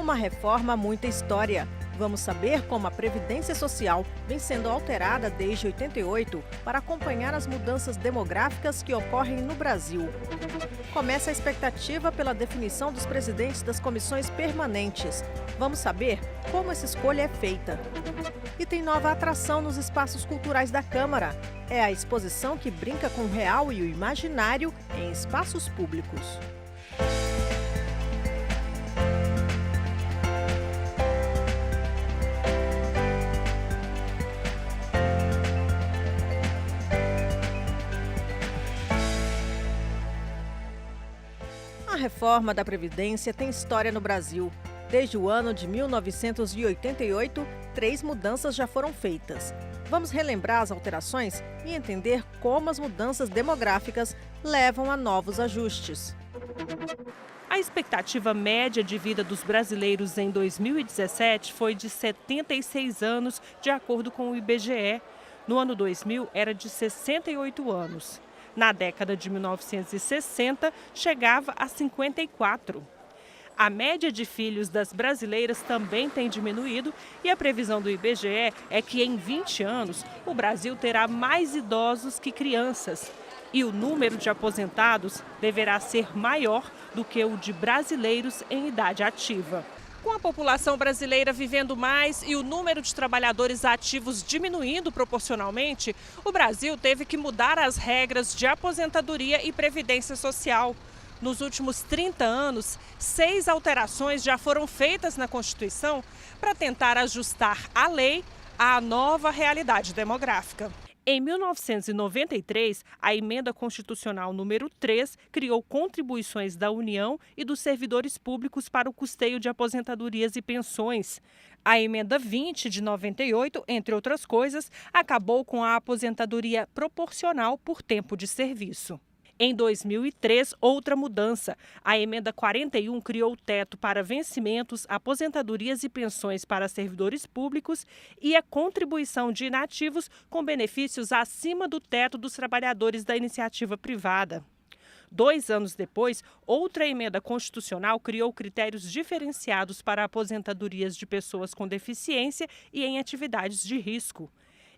Uma reforma, muita história. Vamos saber como a Previdência Social vem sendo alterada desde 88 para acompanhar as mudanças demográficas que ocorrem no Brasil. Começa a expectativa pela definição dos presidentes das comissões permanentes. Vamos saber como essa escolha é feita. E tem nova atração nos espaços culturais da Câmara. É a exposição que brinca com o real e o imaginário em espaços públicos. A reforma da Previdência tem história no Brasil. Desde o ano de 1988, 3 mudanças já foram feitas. Vamos relembrar as alterações e entender como as mudanças demográficas levam a novos ajustes. A expectativa média de vida dos brasileiros em 2017 foi de 76 anos, de acordo com o IBGE. No ano 2000, era de 68 anos. Na década de 1960, chegava a 54. A média de filhos das brasileiras também tem diminuído e a previsão do IBGE é que em 20 anos o Brasil terá mais idosos que crianças. E o número de aposentados deverá ser maior do que o de brasileiros em idade ativa. Com a população brasileira vivendo mais e o número de trabalhadores ativos diminuindo proporcionalmente, o Brasil teve que mudar as regras de aposentadoria e previdência social. Nos últimos 30 anos, 6 alterações já foram feitas na Constituição para tentar ajustar a lei à nova realidade demográfica. Em 1993, a Emenda Constitucional número 3 criou contribuições da União e dos servidores públicos para o custeio de aposentadorias e pensões. A Emenda 20 de 98, entre outras coisas, acabou com a aposentadoria proporcional por tempo de serviço. Em 2003, outra mudança. A Emenda 41 criou o teto para vencimentos, aposentadorias e pensões para servidores públicos e a contribuição de inativos com benefícios acima do teto dos trabalhadores da iniciativa privada. 2 anos depois, outra emenda constitucional criou critérios diferenciados para aposentadorias de pessoas com deficiência e em atividades de risco.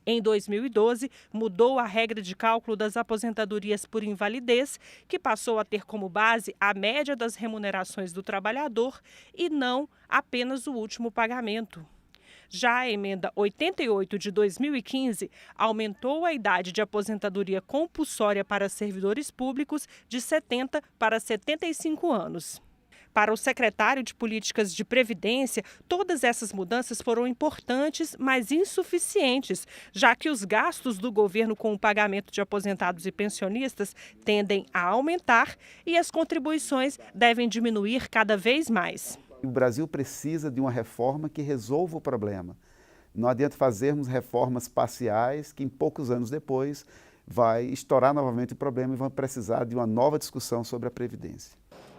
Em 2012, mudou a regra de cálculo das aposentadorias por invalidez, que passou a ter como base a média das remunerações do trabalhador e não apenas o último pagamento. Já a emenda 88 de 2015 aumentou a idade de aposentadoria compulsória para servidores públicos de 70 para 75 anos. Para o secretário de Políticas de Previdência, todas essas mudanças foram importantes, mas insuficientes, já que os gastos do governo com o pagamento de aposentados e pensionistas tendem a aumentar e as contribuições devem diminuir cada vez mais. O Brasil precisa de uma reforma que resolva o problema. Não adianta fazermos reformas parciais que em poucos anos depois vai estourar novamente o problema e vão precisar de uma nova discussão sobre a Previdência.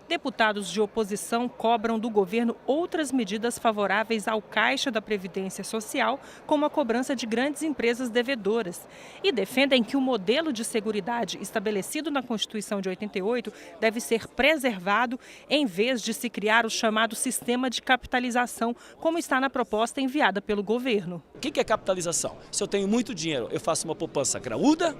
Deputados de oposição cobram do governo outras medidas favoráveis ao caixa da Previdência Social, como a cobrança de grandes empresas devedoras. E defendem que o modelo de seguridade estabelecido na Constituição de 88 deve ser preservado, em vez de se criar o chamado sistema de capitalização, como está na proposta enviada pelo governo. O que é capitalização? Se eu tenho muito dinheiro, eu faço uma poupança graúda.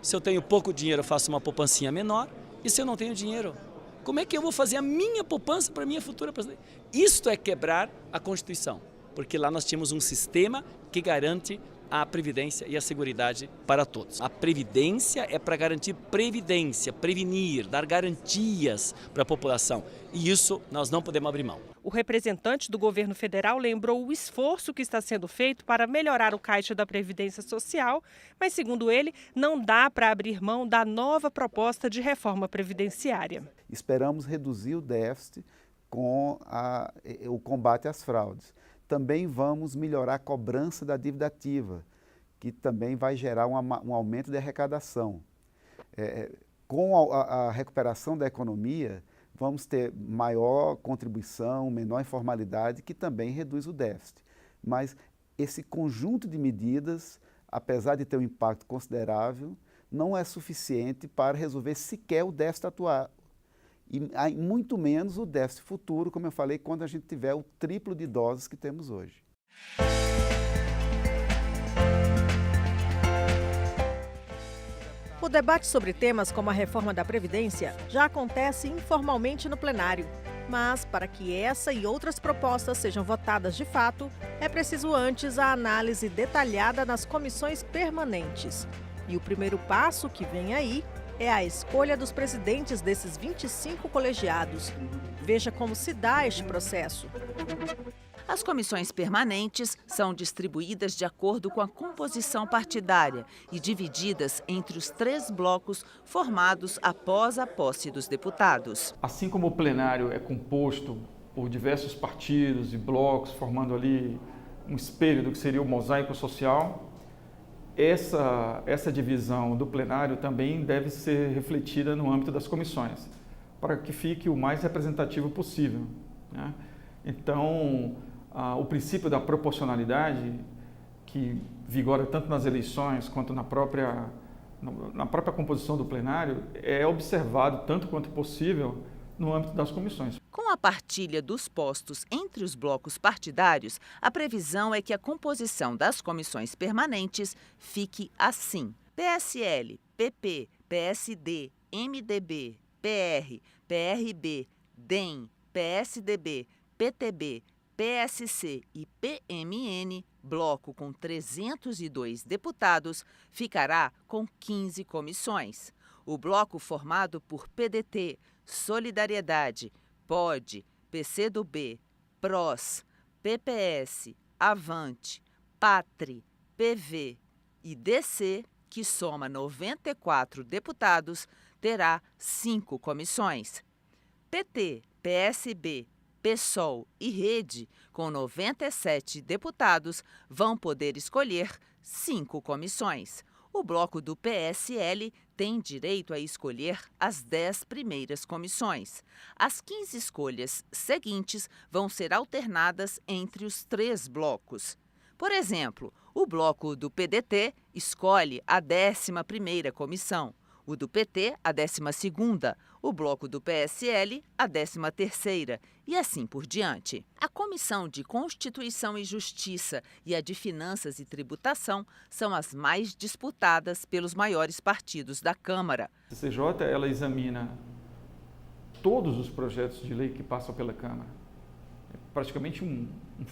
Se eu tenho pouco dinheiro, eu faço uma poupancinha menor. E se eu não tenho dinheiro, como é que eu vou fazer a minha poupança para a minha futura aposentadoria? Isto é quebrar a Constituição, porque lá nós tínhamos um sistema que garante a previdência e a seguridade para todos. A previdência é para garantir previdência, prevenir, dar garantias para a população. E isso nós não podemos abrir mão. O representante do governo federal lembrou o esforço que está sendo feito para melhorar o caixa da Previdência Social, mas, segundo ele, não dá para abrir mão da nova proposta de reforma previdenciária. Esperamos reduzir o déficit com o combate às fraudes. Também vamos melhorar a cobrança da dívida ativa, que também vai gerar um aumento de arrecadação. Com a recuperação da economia, vamos ter maior contribuição, menor informalidade, que também reduz o déficit. Mas esse conjunto de medidas, apesar de ter um impacto considerável, não é suficiente para resolver sequer o déficit atual. e muito menos o déficit futuro, como eu falei, quando a gente tiver o triplo de doses que temos hoje. O debate sobre temas como a reforma da Previdência já acontece informalmente no plenário. Mas, para que essa e outras propostas sejam votadas de fato, é preciso antes a análise detalhada nas comissões permanentes. E o primeiro passo que vem aí é a escolha dos presidentes desses 25 colegiados. Veja como se dá este processo. As comissões permanentes são distribuídas de acordo com a composição partidária e divididas entre os 3 blocos formados após a posse dos deputados. Assim como o plenário é composto por diversos partidos e blocos, formando ali um espelho do que seria o mosaico social, essa divisão do plenário também deve ser refletida no âmbito das comissões, para que fique o mais representativo possível, né? Então, o princípio da proporcionalidade, que vigora tanto nas eleições quanto na própria composição do plenário, é observado tanto quanto possível no âmbito das comissões. Com a partilha dos postos entre os blocos partidários, a previsão é que a composição das comissões permanentes fique assim: PSL, PP, PSD, MDB, PR, PRB, DEM, PSDB, PTB, PSC e PMN, bloco com 302 deputados, ficará com 15 comissões. O bloco formado por PDT, Solidariedade, POD, PCdoB, PROS, PPS, Avante, PATRI, PV e DC, que soma 94 deputados, terá 5 comissões. PT, PSB, PSOL e Rede, com 97 deputados, vão poder escolher 5 comissões. O bloco do PSL tem direito a escolher as 10 primeiras comissões. As 15 escolhas seguintes vão ser alternadas entre os 3 blocos. Por exemplo, o bloco do PDT escolhe a 11ª comissão, o do PT a 12ª, o bloco do PSL a 13ª e assim por diante. A Comissão de Constituição e Justiça e a de Finanças e Tributação são as mais disputadas pelos maiores partidos da Câmara. A CCJ, ela examina todos os projetos de lei que passam pela Câmara. É praticamente um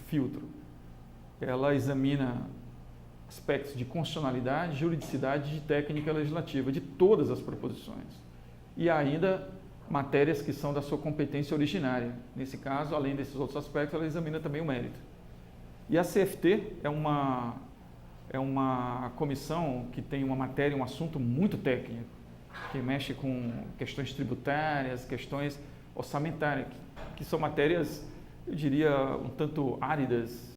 filtro. Ela examina aspectos de constitucionalidade, juridicidade e de técnica legislativa de todas as proposições. E ainda matérias que são da sua competência originária. Nesse caso, além desses outros aspectos, ela examina também o mérito. E a CFT é uma comissão que tem uma matéria, um assunto muito técnico, que mexe com questões tributárias, questões orçamentárias, que são matérias, eu diria, um tanto áridas.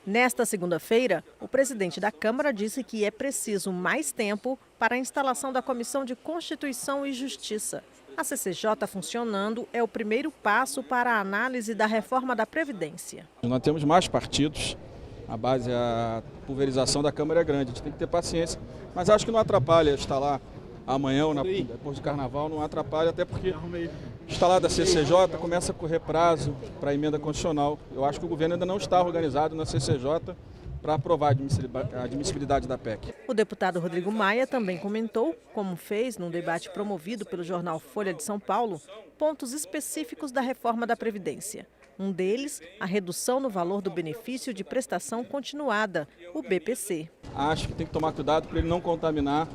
Nesta segunda-feira, o presidente da Câmara disse que é preciso mais tempo para a instalação da Comissão de Constituição e Justiça. A CCJ funcionando é o primeiro passo para a análise da reforma da Previdência. Nós temos mais partidos, a base, a pulverização da Câmara é grande, a gente tem que ter paciência. Mas acho que não atrapalha instalar amanhã ou depois do Carnaval, não atrapalha, até porque instalada a CCJ começa a correr prazo para a emenda constitucional. Eu acho que o governo ainda não está organizado na CCJ para aprovar a admissibilidade da PEC. O deputado Rodrigo Maia também comentou, como fez num debate promovido pelo jornal Folha de São Paulo, pontos específicos da reforma da Previdência. Um deles, a redução no valor do benefício de prestação continuada, o BPC. Acho que tem que tomar cuidado para ele não contaminar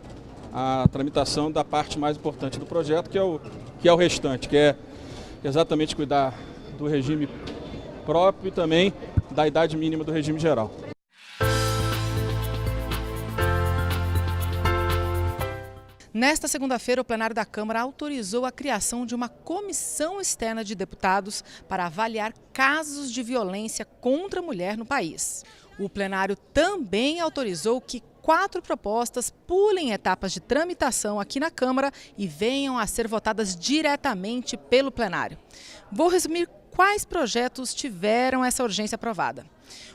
a tramitação da parte mais importante do projeto, que é o restante, que é exatamente cuidar do regime próprio e também da idade mínima do regime geral. Nesta segunda-feira, o plenário da Câmara autorizou a criação de uma comissão externa de deputados para avaliar casos de violência contra a mulher no país. O plenário também autorizou que 4 propostas pulem etapas de tramitação aqui na Câmara e venham a ser votadas diretamente pelo plenário. Vou resumir quais projetos tiveram essa urgência aprovada.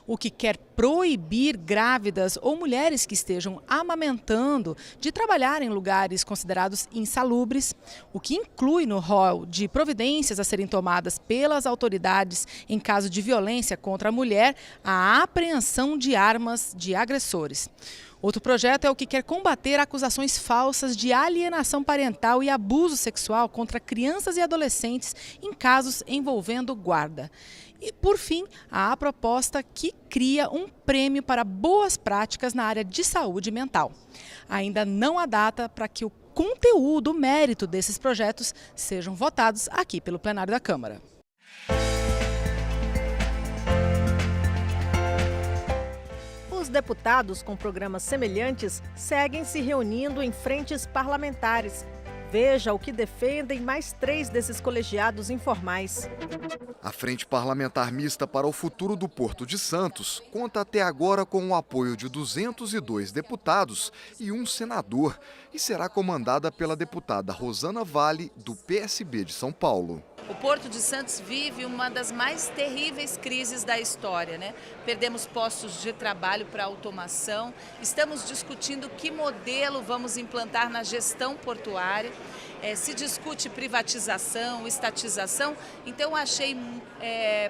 O que quer proibir grávidas ou mulheres que estejam amamentando de trabalhar em lugares considerados insalubres, o que inclui no rol de providências a serem tomadas pelas autoridades em caso de violência contra a mulher, a apreensão de armas de agressores. Outro projeto é o que quer combater acusações falsas de alienação parental e abuso sexual contra crianças e adolescentes em casos envolvendo guarda. E, por fim, há a proposta que cria um prêmio para boas práticas na área de saúde mental. Ainda não há data para que o conteúdo, o mérito desses projetos sejam votados aqui pelo plenário da Câmara. Os deputados com programas semelhantes seguem se reunindo em frentes parlamentares. Veja o que defendem mais 3 desses colegiados informais. A Frente Parlamentar Mista para o Futuro do Porto de Santos conta até agora com o apoio de 202 deputados e 1 senador e será comandada pela deputada Rosana Vale, do PSB de São Paulo. O Porto de Santos vive uma das mais terríveis crises da história, né? Perdemos postos de trabalho para automação, estamos discutindo que modelo vamos implantar na gestão portuária, se discute privatização, estatização, então achei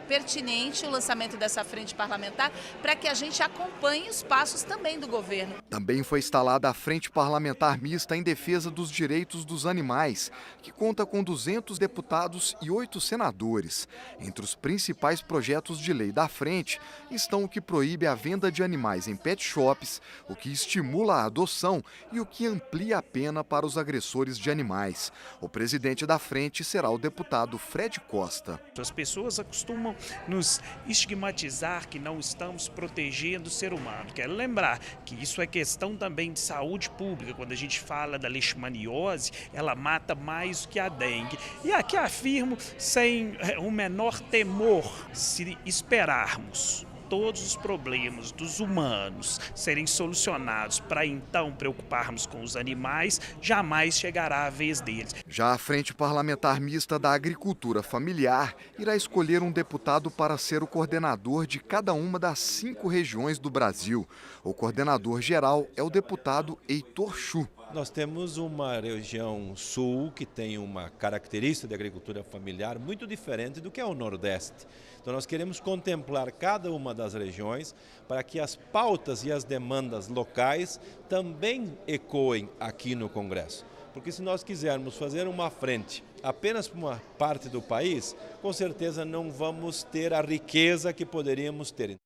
pertinente o lançamento dessa frente parlamentar para que a gente acompanhe os passos também do governo. Também foi instalada a Frente Parlamentar Mista em defesa dos direitos dos animais, que conta com 200 deputados e 8 senadores. Entre os principais projetos de lei da frente estão o que proíbe a venda de animais em pet shops, o que estimula a adoção e o que amplia a pena para os agressores de animais. O presidente da frente será o deputado Fred Costa. As pessoas costumam nos estigmatizar que não estamos protegendo o ser humano. Quero lembrar que isso é questão também de saúde pública. Quando a gente fala da leishmaniose, ela mata mais do que a dengue. E aqui afirmo, sem o menor temor, se esperarmos todos os problemas dos humanos serem solucionados para então preocuparmos com os animais, jamais chegará a vez deles. Já a Frente Parlamentar Mista da Agricultura Familiar irá escolher um deputado para ser o coordenador de cada uma das 5 regiões do Brasil. O coordenador geral é o deputado Heitor Chu. Nós temos uma região sul que tem uma característica de agricultura familiar muito diferente do que é o Nordeste. Então nós queremos contemplar cada uma das regiões para que as pautas e as demandas locais também ecoem aqui no Congresso. Porque se nós quisermos fazer uma frente apenas para uma parte do país, com certeza não vamos ter a riqueza que poderíamos ter.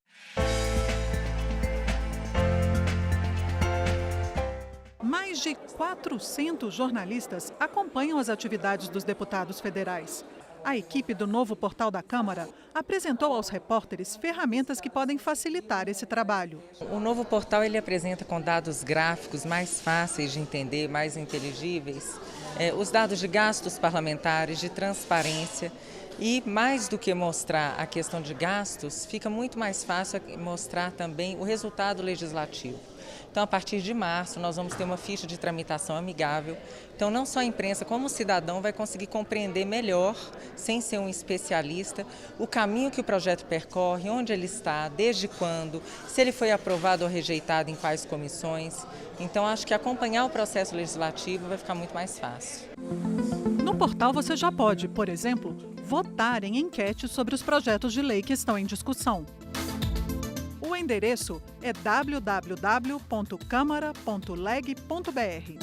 Mais de 400 jornalistas acompanham as atividades dos deputados federais. A equipe do novo portal da Câmara apresentou aos repórteres ferramentas que podem facilitar esse trabalho. O novo portal ele apresenta com dados gráficos mais fáceis de entender, mais inteligíveis, os dados de gastos parlamentares, de transparência. E mais do que mostrar a questão de gastos, fica muito mais fácil mostrar também o resultado legislativo. Então, a partir de março, nós vamos ter uma ficha de tramitação amigável. Então, não só a imprensa, como o cidadão vai conseguir compreender melhor, sem ser um especialista, o caminho que o projeto percorre, onde ele está, desde quando, se ele foi aprovado ou rejeitado em quais comissões. Então, acho que acompanhar o processo legislativo vai ficar muito mais fácil. No portal você já pode, por exemplo, votar em enquetes sobre os projetos de lei que estão em discussão. O endereço é www.câmara.leg.br.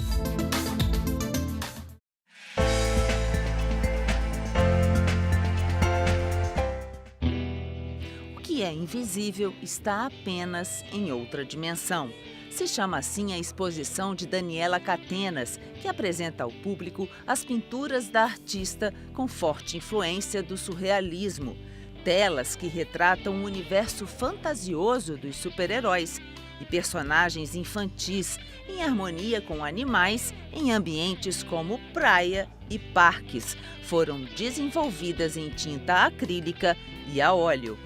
O que é invisível está apenas em outra dimensão. Se chama assim a exposição de Daniela Catenas, que apresenta ao público as pinturas da artista com forte influência do surrealismo. Telas que retratam o universo fantasioso dos super-heróis e personagens infantis em harmonia com animais em ambientes como praia e parques. Foram desenvolvidas em tinta acrílica e a óleo.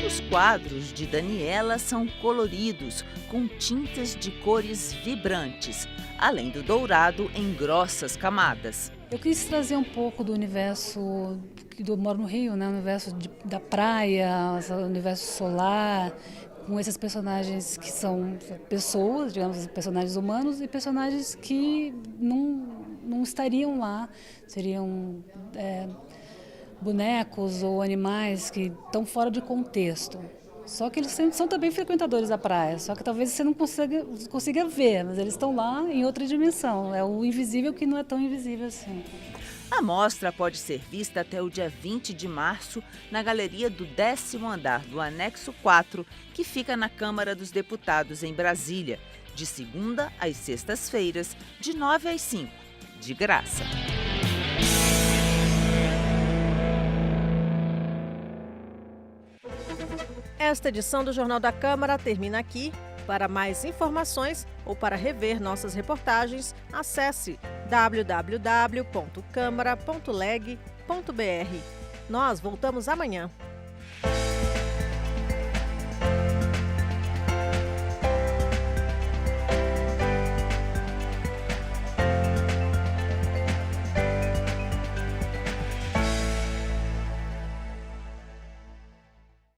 Os quadros de Daniela são coloridos, com tintas de cores vibrantes, além do dourado em grossas camadas. Eu quis trazer um pouco do universo, eu moro no Rio, né? O universo da praia, o universo solar, com esses personagens que são pessoas, digamos, personagens humanos e personagens que não estariam lá, seriam bonecos ou animais que estão fora de contexto. Só que eles são também frequentadores da praia, só que talvez você não consiga ver, mas eles estão lá em outra dimensão. É o invisível que não é tão invisível assim. A mostra pode ser vista até o dia 20 de março na galeria do 10º andar do Anexo 4, que fica na Câmara dos Deputados em Brasília, de segunda às sextas-feiras, de 9 às 5, de graça. Esta edição do Jornal da Câmara termina aqui. Para mais informações ou para rever nossas reportagens, acesse www.câmara.leg.br. Nós voltamos amanhã.